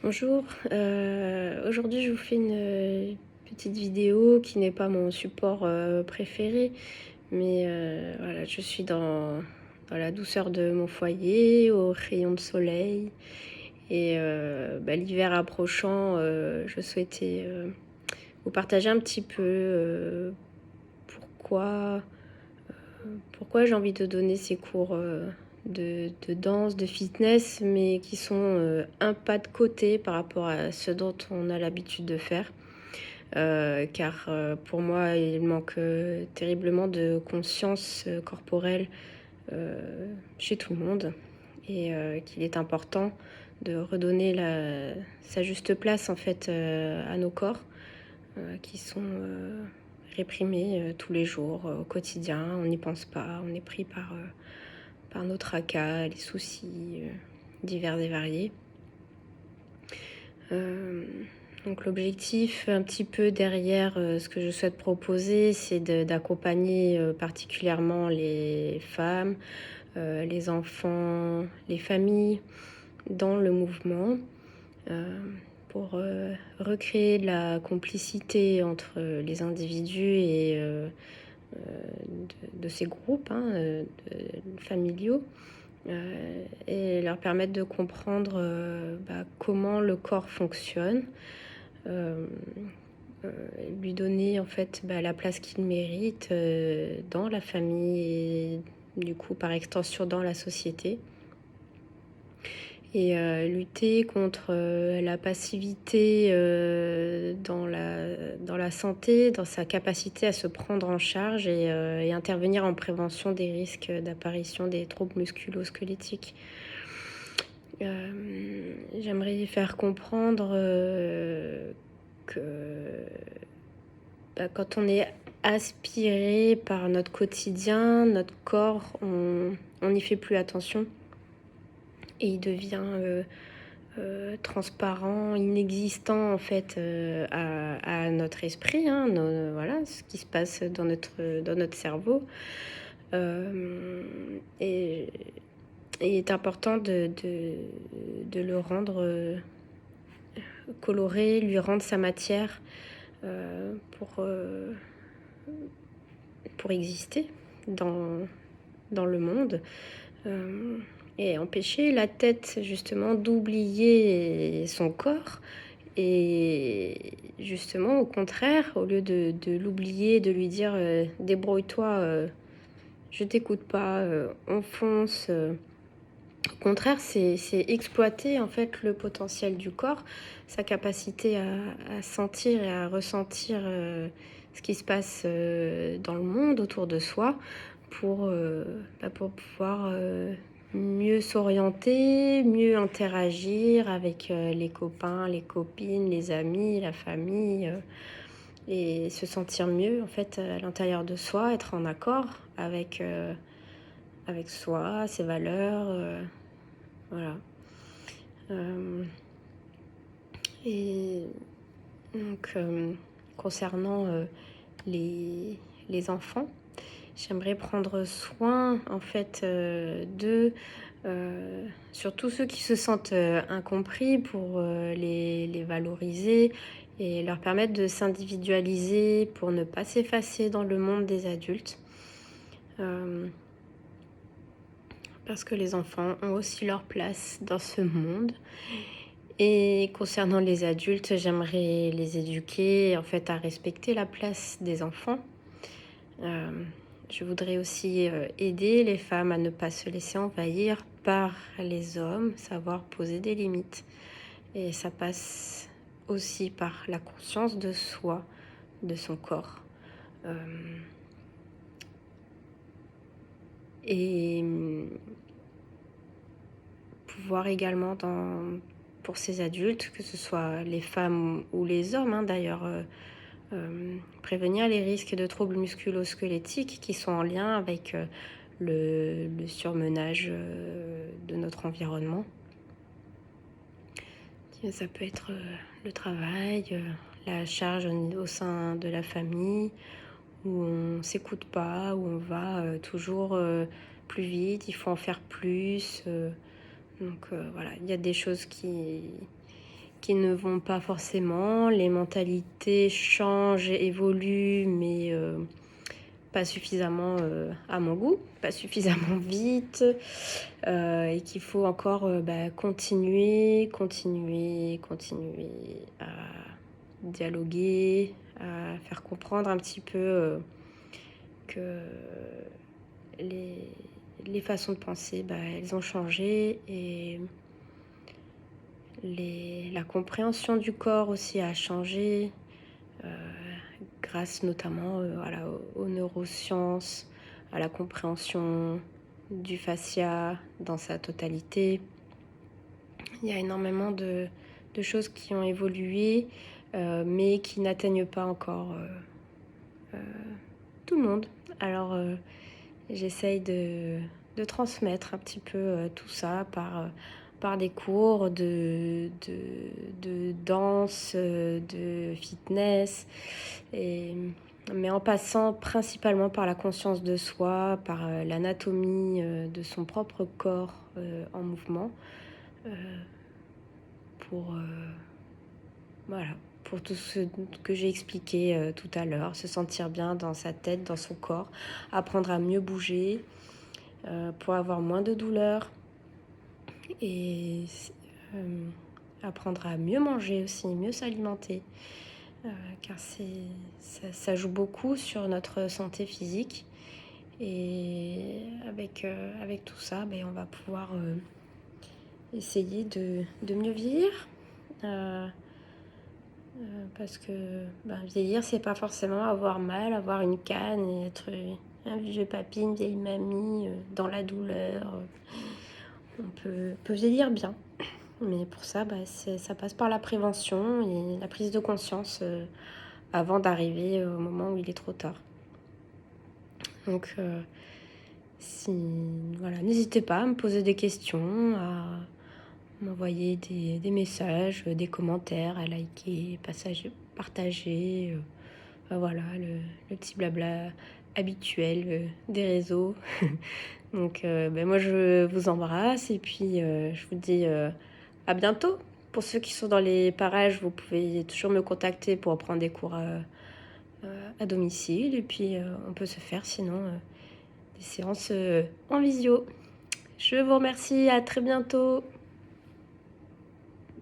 Bonjour, aujourd'hui je vous fais une petite vidéo qui n'est pas mon support préféré, mais voilà, je suis dans la douceur de mon foyer, au rayon de soleil, et l'hiver approchant, je souhaitais vous partager un petit peu pourquoi, pourquoi j'ai envie de donner ces cours de danse, de fitness, mais qui sont un pas de côté par rapport à ce dont on a l'habitude de faire. Car pour moi, il manque terriblement de conscience corporelle chez tout le monde, et qu'il est important de redonner sa juste place en fait à nos corps qui sont réprimés tous les jours au quotidien. On n'y pense pas, on est pris par nos tracas, les soucis divers et variés. Donc l'objectif un petit peu derrière ce que je souhaite proposer, c'est d'accompagner particulièrement les femmes, les enfants, les familles dans le mouvement pour recréer de la complicité entre les individus et de ces groupes familiaux. Et leur permettre de comprendre comment le corps fonctionne, euh, lui donner en fait la place qu'il mérite dans la famille et du coup par extension dans la société, et lutter contre la passivité dans la santé, dans sa capacité à se prendre en charge, et intervenir en prévention des risques d'apparition des troubles musculo-squelettiques. J'aimerais faire comprendre que quand on est aspiré par notre quotidien, notre corps, on n'y fait plus attention et il devient transparent, inexistant en fait à notre esprit, voilà ce qui se passe dans notre cerveau. Et il est important de le rendre coloré, lui rendre sa matière pour exister dans le monde. Et empêcher la tête justement d'oublier son corps, et justement au contraire, au lieu de l'oublier, de lui dire débrouille-toi, je t'écoute pas, on fonce. Au contraire, c'est exploiter en fait le potentiel du corps, sa capacité à sentir et à ressentir ce qui se passe dans le monde autour de soi pour pouvoir mieux s'orienter, mieux interagir avec les copains, les copines, les amis, la famille, et se sentir mieux en fait à l'intérieur de soi, être en accord avec soi, ses valeurs, voilà. Et donc, concernant les enfants, j'aimerais prendre soin en fait d'eux, surtout ceux qui se sentent incompris, pour les valoriser et leur permettre de s'individualiser pour ne pas s'effacer dans le monde des adultes. Parce que les enfants ont aussi leur place dans ce monde. Et concernant les adultes, j'aimerais les éduquer en fait à respecter la place des enfants. Je voudrais aussi aider les femmes à ne pas se laisser envahir par les hommes, savoir poser des limites. Et ça passe aussi par la conscience de soi, de son corps. Et pouvoir également pour ces adultes, que ce soit les femmes ou les hommes d'ailleurs, prévenir les risques de troubles musculo-squelettiques qui sont en lien avec le surmenage de notre environnement. Ça peut être le travail, la charge au sein de la famille, où on ne s'écoute pas, où on va toujours plus vite, il faut en faire plus. Donc voilà, il y a des choses qui ne vont pas forcément. Les mentalités changent, évoluent, mais pas suffisamment à mon goût, pas suffisamment vite, et qu'il faut encore continuer à dialoguer, à faire comprendre un petit peu que les façons de penser, elles ont changé, et la compréhension du corps aussi a changé, grâce notamment aux neurosciences, à la compréhension du fascia dans sa totalité. Il y a énormément de choses qui ont évolué, mais qui n'atteignent pas encore tout le monde. Alors j'essaye de transmettre un petit peu tout ça par des cours de danse, de fitness, mais en passant principalement par la conscience de soi, par l'anatomie de son propre corps en mouvement, pour voilà, pour tout ce que j'ai expliqué tout à l'heure, se sentir bien dans sa tête, dans son corps, apprendre à mieux bouger, pour avoir moins de douleurs, et apprendre à mieux manger aussi, mieux s'alimenter, car ça joue beaucoup sur notre santé physique. Et avec tout ça, on va pouvoir essayer de mieux vieillir. Parce que vieillir, c'est pas forcément avoir mal, avoir une canne et être un vieux papy, une vieille mamie dans la douleur. On peut vieillir bien, mais pour ça, ça passe par la prévention et la prise de conscience avant d'arriver au moment où il est trop tard. Donc, n'hésitez pas à me poser des questions, à m'envoyer des messages, des commentaires, à liker, partager. Voilà, le petit blabla habituel des réseaux. Donc moi je vous embrasse, et puis je vous dis à bientôt. Pour ceux qui sont dans les parages, vous pouvez toujours me contacter pour prendre des cours à domicile, et puis on peut se faire sinon des séances en visio. Je vous remercie, à très bientôt.